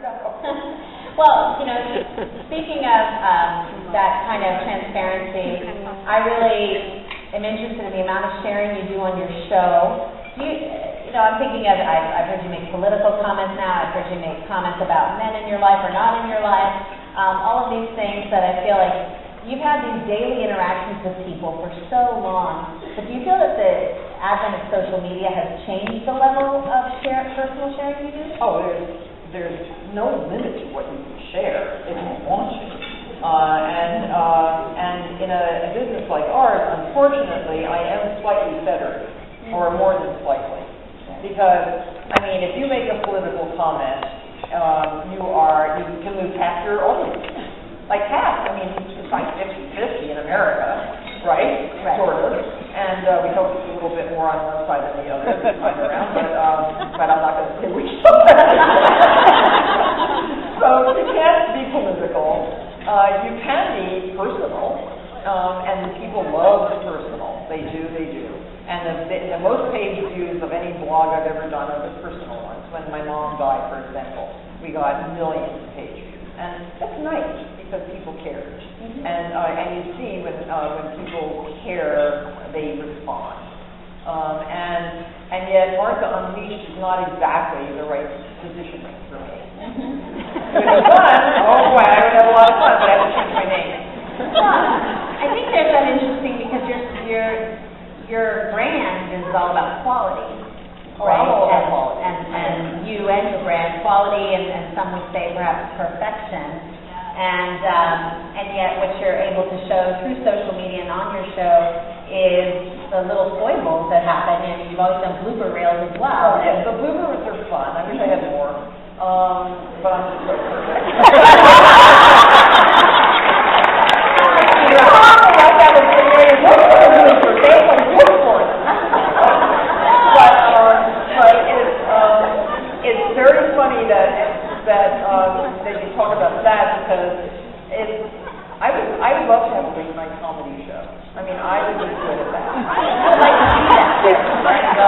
Well, you know, speaking of that kind of transparency, I really am interested in the amount of sharing you do on your show. You know, I'm thinking of, I've heard you make political comments now, I've heard you make comments about men in your life or not in your life, all of these things that I feel like you've had these daily interactions with people for so long, but do you feel that the advent of social media has changed the level of personal sharing you do? Oh, there's no limit to what you can share if you want to. And in a business like ours, unfortunately, I am slightly fettered, or more than slightly. Because, I mean, if you make a political comment, you can lose half your audience. Like half. I mean, it's like 50-50 in America, right? Sort of. And we hope it's a little bit more on one side than the other this time around, but I'm not going to say which side. So you can't be political. You can be personal, and people love the personal. They do. And the most page views of any blog I've ever done are the personal ones. When my mom died, for example, we got millions of page views. And that's nice because people care. Mm-hmm. And you see when people care, they respond. And yet Martha Unleashed is not exactly the right positioning for me. It was fun. Oh boy, I would have a lot of fun, but I have to change my name. Well, I think there's that interesting because your brand is all about quality. Right? All about quality. And you and your brand, quality, and some would say perhaps perfection. And yet what you're able to show through social media and on your show is the little foibles that happen, and you've always done blooper reels as well. Oh, yeah, the bloopers are fun. I wish I had more. But I'm just so perfect. It's very funny that you talk about that because I would love to have a late night comedy show. I mean, I would be good at that. I'd like to see that. So,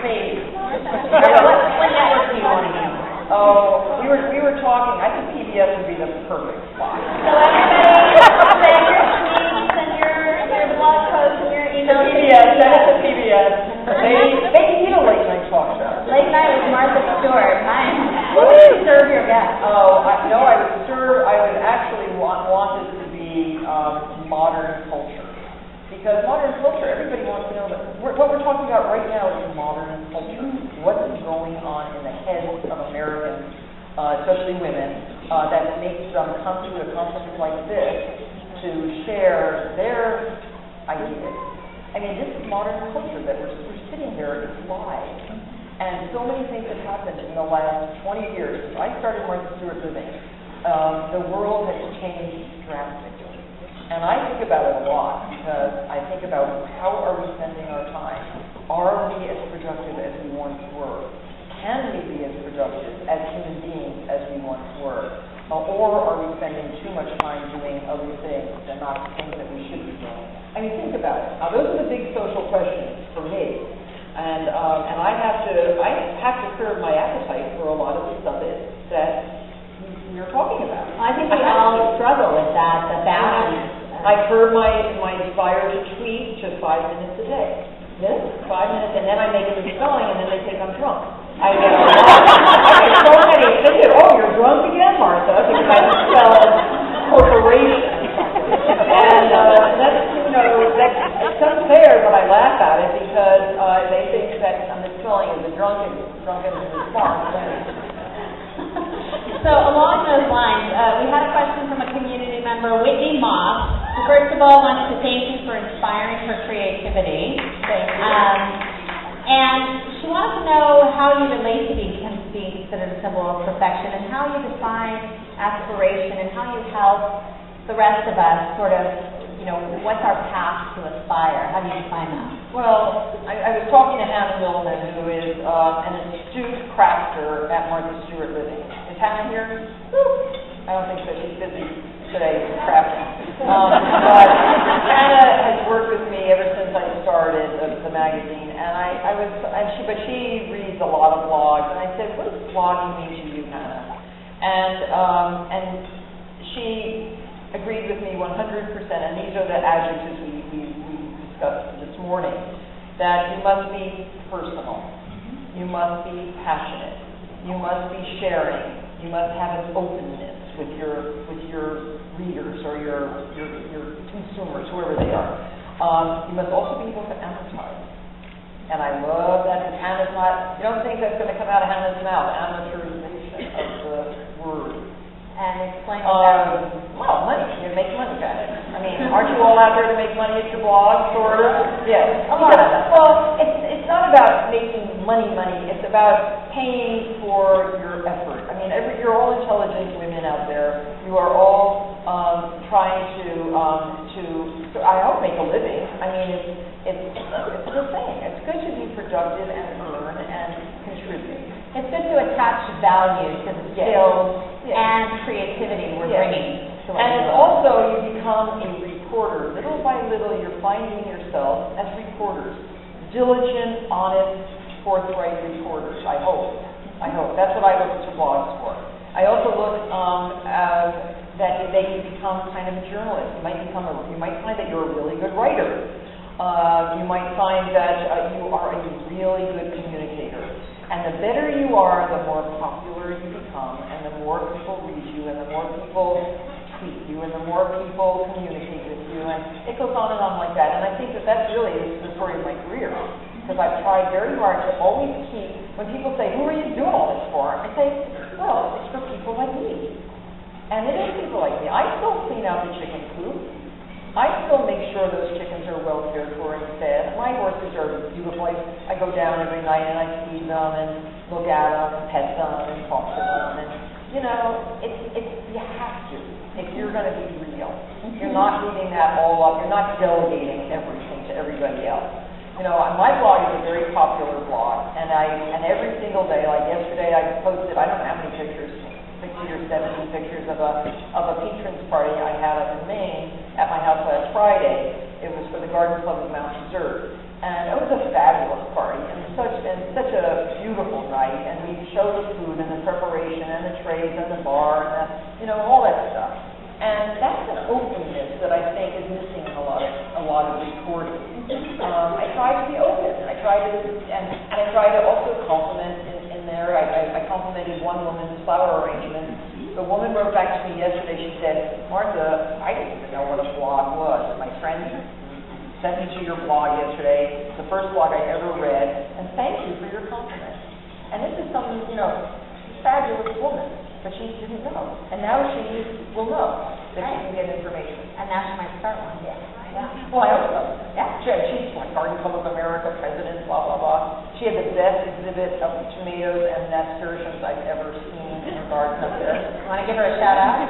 please. What network do you want to be on? Oh, we were talking. I think PBS would be the perfect spot. So everybody, send your tweets and your blog posts and your emails. PBS, send it to PBS. They need a late night talk show. Late night with Martha Stewart. What would you serve your guests? Oh, I would actually want it to be modern culture. Because modern culture, everybody wants to know that what we're talking about right now is modern culture. What is going on in the heads of Americans, especially women, that makes them come to a conference like this to share their ideas. I mean, this is modern culture that we're sitting here, it's live. And so many things have happened in the last 20 years. I started Martha Stewart Living. The world has changed drastically. And I think about it a lot because I think about how are we spending our time? Are we as productive as we once were? Can we be as productive as human beings as we once were? Or are we spending too much time doing other things and not the things that we should be doing? I mean, think about it. Now, those are the big social questions for me. And I have to curb my appetite for a lot of the stuff that you're talking about. I think we all struggle with that, the balance. I curb my desire to tweet just 5 minutes a day. Yes, 5 minutes, and then I make a misspelling, and then they think I'm drunk. I get so many. They say, "Oh, you're drunk again, Martha," because I spelled corporation. And that's unfair, but I laugh at it because they think that a misspelling is a drunken response. So along those lines, we had a question from a community member, Whitney Moss, who first of all wants to thank you for inspiring her creativity. Thank you. And she wants to know how you relate to being considered a symbol of perfection and how you define aspiration and how you help the rest of us sort of, what's our path to aspire? How do you define that? Well, I was talking to Hannah Millman, who is an astute crafter at Martha Stewart Living. Is Hannah here? I don't think so. She's busy today crafting. But Hannah has worked with me ever since I started the magazine, and she reads a lot of blogs, and I said, "What does blogging mean to you, Hannah?" And she agreed with me 100%, and these are the adjectives we discussed this morning, that you must be personal, you must be passionate, you must be sharing, you must have an openness with your readers or your consumers, whoever they are. You must also be able to advertise. And I love that Hannah's not, you don't think that's going to come out of Hannah's mouth, amateurization of the word. And explain that. Well, money. You make money at it. I mean, aren't you all out there to make money at your blog, sort of? Yes. A lot of them. Well, it's not about making money. It's about paying for your effort. I mean, you're all intelligent women out there. You are all trying to I hope, make a living. I mean, it's the same. It's good to be productive and earn and contribute. It's good to attach value to the skills and creativity we're bringing. And it's also, you become a reporter. Little by little, you're finding yourself as reporters. Diligent, honest, forthright reporters, I hope. That's what I look to blogs for. I also look that they can become kind of a journalist. You might find that you're a really good writer. You might find that you are a really good communicator. And the better you are, the more popular you become, and the more people read you, and the more people tweet you, and the more people communicate with you, and it goes on and on like that. And I think that really is the story of my career, because I've tried very hard to always keep, when people say, who are you doing all this for? I say, well, it's for people like me. And it is people like me. I still clean out the chicken coop. I still make sure those chickens are well cared for and fed. My horses are beautiful. I go down every night and I feed them and look at them and pet them and talk to them. And, you have to if you're going to be real. You're not leaving that all up. You're not delegating everything to everybody else. My blog is a very popular blog, and every single day, like yesterday, I posted, I don't know how many pictures, 60 or 70 pictures of a patrons party I had up in Maine at my house last Friday. It was for the Garden Club of Mount Desert, and it was a fabulous party and such a beautiful night. And we showed the food and the preparation and the trays and the bar and all that stuff. And that's an openness that I think is missing in a lot of reporting. I try to be open. I try to also compliment in there. I complimented one woman's flower arrangement. The woman wrote back to me yesterday. She said, Martha, I didn't even know what a blog was. My friend sent me to your blog yesterday. It's the first blog I ever read. And thank you for your compliment. And this is some, fabulous woman. But she didn't know. And now she will know that she can get information. And now she might start one. Yeah. Well, I hope so. Yeah. She's like Garden Club of America president, blah, blah, blah. She had the best exhibit of tomatoes and nasturtiums I've ever seen in her garden up there. You want to give her a shout out?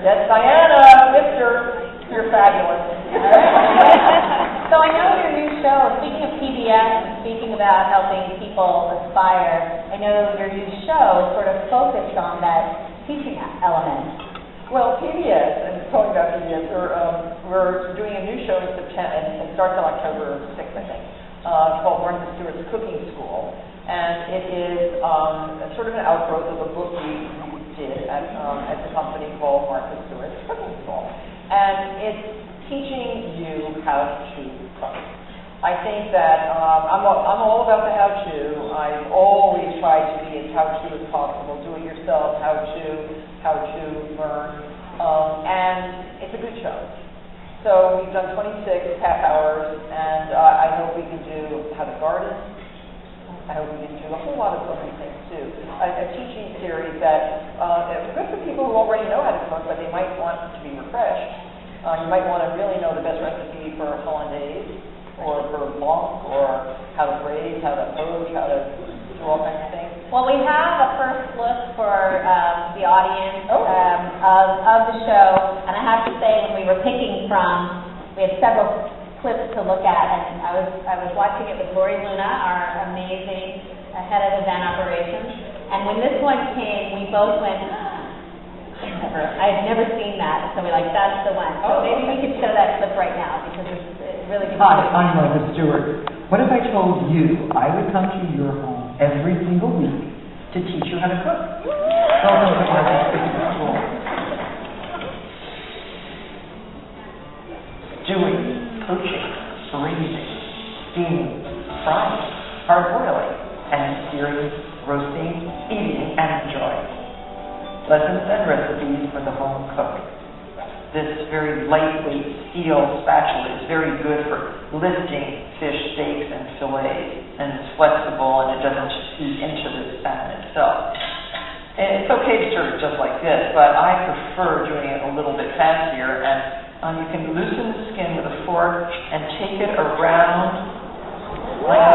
That's Diana, Mister. You're fabulous. So I know your new show, speaking of PBS and speaking about helping people aspire, I know your new show sort of focused on that teaching element. Well, PBS, and talking about PBS, we're doing a new show in September, and it starts on October 6th, I think, called Martha Stewart's Cooking School. And it is sort of an outgrowth of a book we did at the company called Martha Stewart's Cooking School. And it's teaching you how to cook. I think that I'm all about the how-to. I've always tried to be as how-to as possible. Do it yourself, how to learn, and it's a good show. So we've done 26 half hours, and I hope we can do how to garden. I hope we can do a whole lot of other things too. A teaching series that is good for people who already know how to cook, but they might want to be refreshed. You might want to really know the best recipe for hollandaise, or for blanc, or how to braise, how to poach, how to do all kinds of things. Well, we have a first look for the audience of the show, and I have to say, when we were picking from, we had several clips to look at, and I was watching it with Lori Luna, our amazing head of event operations, and when this one came, we both went, I've never seen that, so we're like, that's the one. So maybe we could show that clip right now, because it's really good. Hi, I'm Martha Stewart. What if I told you I would come to your home every single week to teach you how to cook. Welcome to my cooking school. Stewing, poaching, braising, steaming, frying, hard-boiling, and searing, roasting, eating, and enjoying. Lessons and recipes for the home cook. This very lightweight steel spatula is very good for lifting fish steaks and fillets, and it's flexible and it doesn't just eat into the salmon itself. And it's okay to serve it just like this, but I prefer doing it a little bit fancier, and you can loosen the skin with a fork and take it around like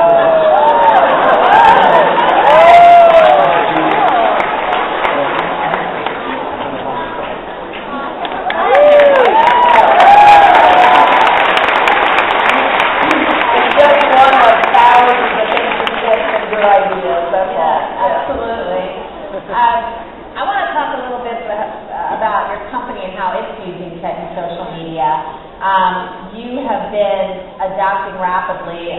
I want to talk a little bit about your company and how it's using tech and social media. You have been adapting rapidly.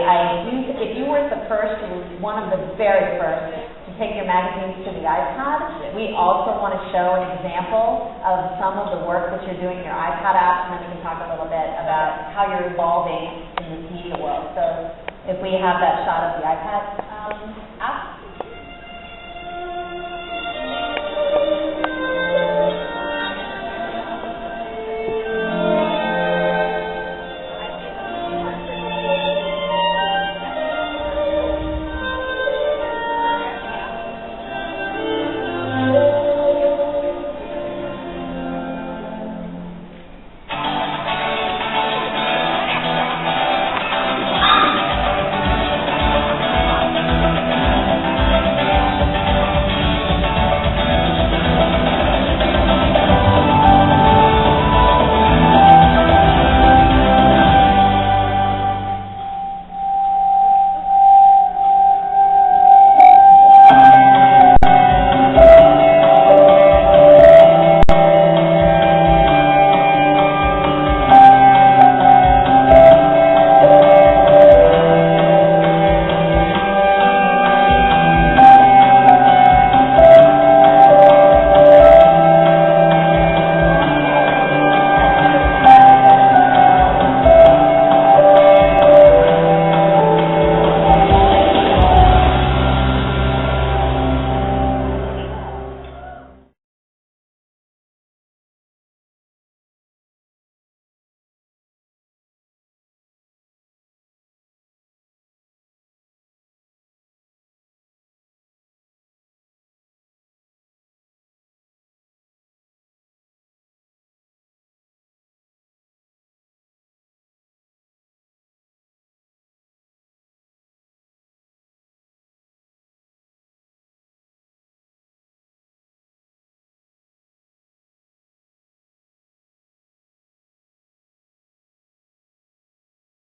If you weren't the first, you were one of the very first to take your magazines to the iPad. We also want to show an example of some of the work that you're doing in your iPad app, and then we can talk a little bit about how you're evolving in this media world. So if we have that shot of the iPad.